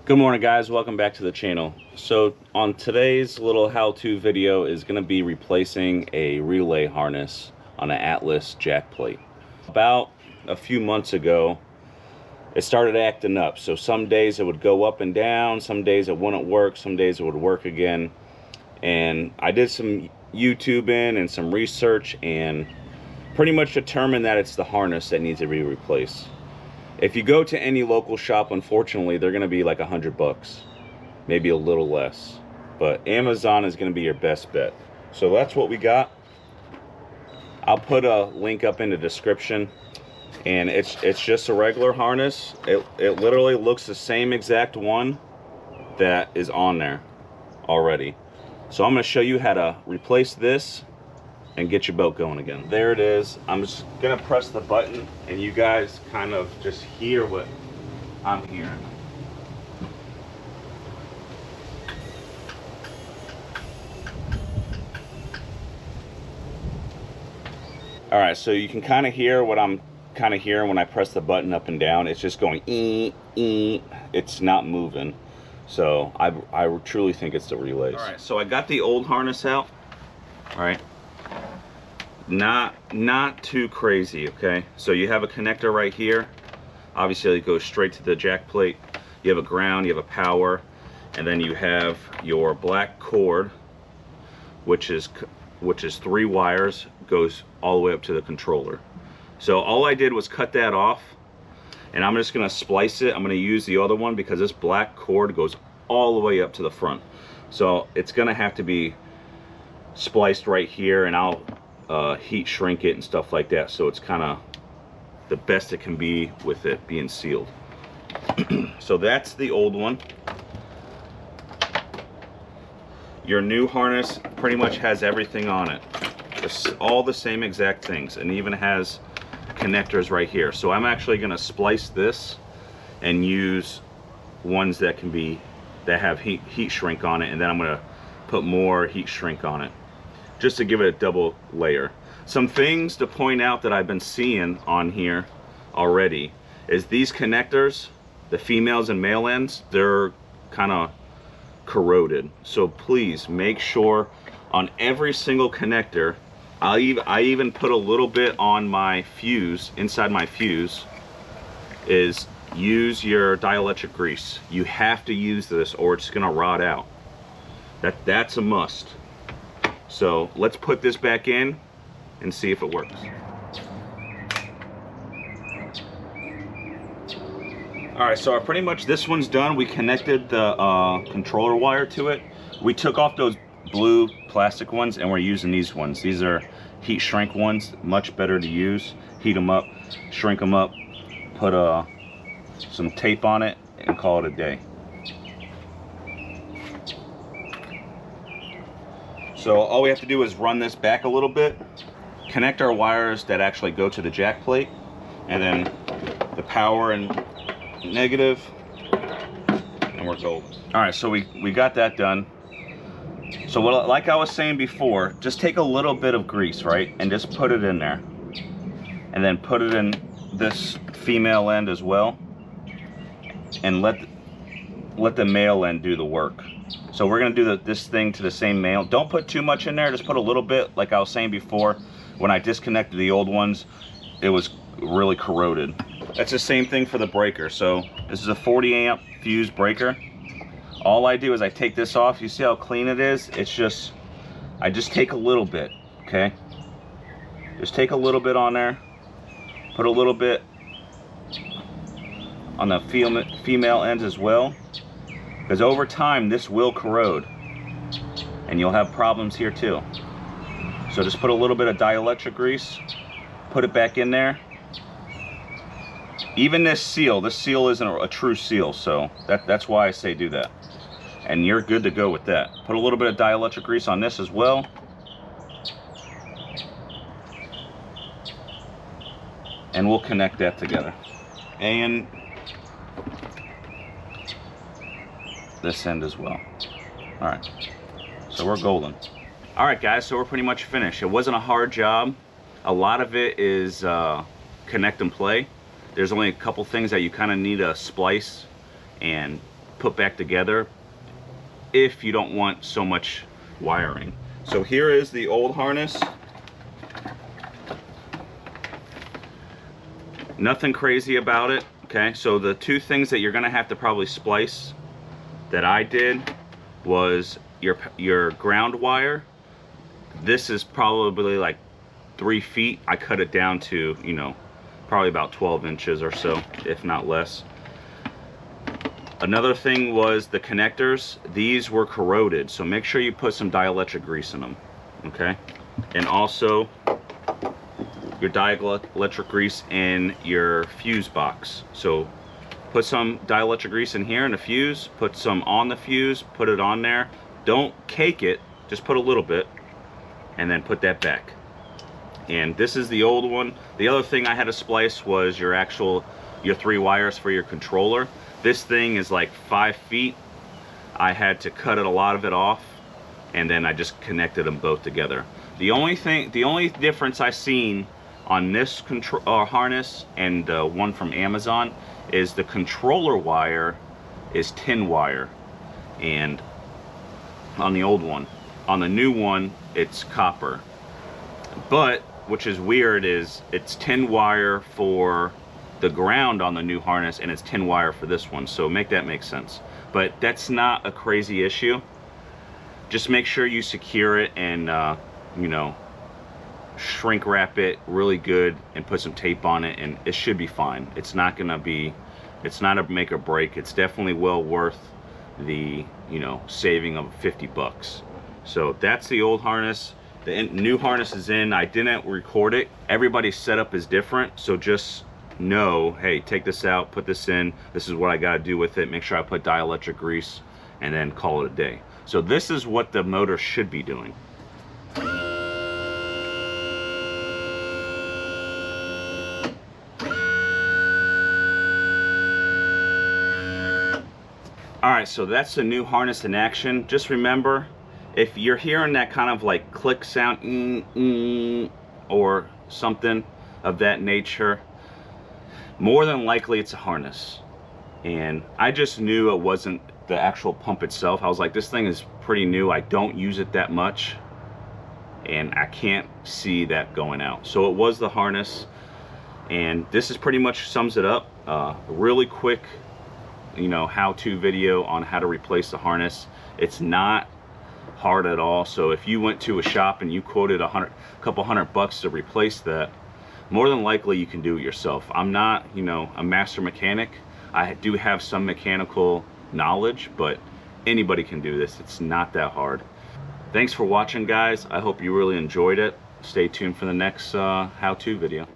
Good morning, guys. Welcome back to the channel. So on today's little how-to video is going to be replacing a relay harness on an Atlas jack plate. About a few months ago it started acting up. So some days it would go up and down, some days it wouldn't work, some days it would work again. And I did some YouTubing and some research and pretty much determined that it's the harness that needs to be replaced. If you go to any local shop, unfortunately, they're going to be like $100, maybe a little less. But Amazon is going to be your best bet. So that's what we got. I'll put a link up in the description. And it's just a regular harness. It literally looks the same exact one that is on there already. So I'm going to show you how to replace this and get your boat going again. There it is. I'm just gonna press the button and you guys kind of just hear what I'm hearing. All right, so you can kind of hear what I'm kind of hearing when I press the button up and down. It's just going it's not moving. So I truly think it's the relays. All right, so I got the old harness out. All right, not too crazy. Okay, so you have a connector right here. Obviously it goes straight to the jack plate. You have a ground, you have a power, and then you have your black cord, which is 3 wires, goes all the way up to the controller. So all I did was cut that off, and I'm just gonna splice it. I'm gonna use the other one because this black cord goes all the way up to the front. So it's gonna have to be spliced right here, and I'll heat shrink it and stuff like that, so it's kind of the best it can be with it being sealed. So that's the old one. Your new harness pretty much has everything on it. It's all the same exact things, and even has connectors right here. So I'm actually going to splice this and use ones that have heat shrink on it, and then I'm going to put more heat shrink on it, just to give it a double layer. Some things to point out that I've been seeing on here already is these connectors, the females and male ends, they're kind of corroded. So please make sure on every single connector, I even put a little bit on my fuse, inside my fuse, is use your dielectric grease. You have to use this or it's gonna rot out. That's a must. So let's put this back in and see if it works. All right, so pretty much this one's done. We connected the controller wire to it. We took off those blue plastic ones and we're using these ones. These are heat shrink ones, much better to use. Heat them up, shrink them up, put some tape on it and call it a day. So all we have to do is run this back a little bit, connect our wires that actually go to the jack plate, and then the power and negative, and we're golden. All right, so we got that done. So like I was saying before, just take a little bit of grease, right, and just put it in there, and then put it in this female end as well, and let the male end do the work. So we're gonna do this thing to the same male. Don't put too much in there, just put a little bit. Like I was saying before, when I disconnected the old ones, it was really corroded. That's the same thing for the breaker. So this is a 40 amp fuse breaker. All I do is I take this off. You see how clean it is? I just take a little bit, okay? Just take a little bit on there. Put a little bit on the female ends as well, because over time this will corrode and you'll have problems here too. So just put a little bit of dielectric grease, put it back in there. Even this seal isn't a true seal, so that's why I say do that. And you're good to go with that. Put a little bit of dielectric grease on this as well. And we'll connect that together. And this end as well. All right, so we're golden. All right, guys, so we're pretty much finished. It wasn't a hard job. A lot of it is connect and play. There's only a couple things that you kind of need to splice and put back together if you don't want so much wiring. So here is the old harness. Nothing crazy about it. Okay, so the two things that you're gonna have to probably splice that I did was your ground wire. This is probably like 3 feet. I cut it down to, you know, probably about 12 inches or so, if not less. Another thing was the connectors. These were corroded, so make sure you put some dielectric grease in them, okay? And also your dielectric grease in your fuse box. So put some dielectric grease in here in the fuse, put some on the fuse, put it on there. Don't cake it, just put a little bit, and then put that back. And this is the old one. The other thing I had to splice was your 3 wires for your controller. This thing is like 5 feet. I had to cut a lot of it off, and then I just connected them both together. The only difference I seen on this harness and one from Amazon is the controller wire is tin wire, and on the old one. On the new one, it's copper. But which is weird is it's tin wire for the ground on the new harness, and it's tin wire for this one, so make that make sense. But that's not a crazy issue. Just make sure you secure it and you know, shrink wrap it really good and put some tape on it, and it should be fine. It's not gonna be, it's not a make or break. It's definitely well worth the, you know, saving of 50 bucks. So that's the old harness. The new harness is in. I didn't record it. Everybody's setup is different, so just know, hey, take this out, put this in, this is what I got to do with it. Make sure I put dielectric grease, and then call it a day. So this is what the motor should be doing. Alright, so that's the new harness in action. Just remember, if you're hearing that kind of like click sound, or something of that nature, more than likely it's a harness. And I just knew it wasn't the actual pump itself. I was like, this thing is pretty new. I don't use it that much, and I can't see that going out. So it was the harness, and this is pretty much sums it up. Really quick, you know, how-to video on how to replace the harness. It's not hard at all. So if you went to a shop and you quoted a couple hundred bucks to replace that, more than likely you can do it yourself. I'm not, you know, a master mechanic. I do have some mechanical knowledge, but anybody can do this. It's not that hard. Thanks for watching, guys. I hope you really enjoyed it. Stay tuned for the next how-to video.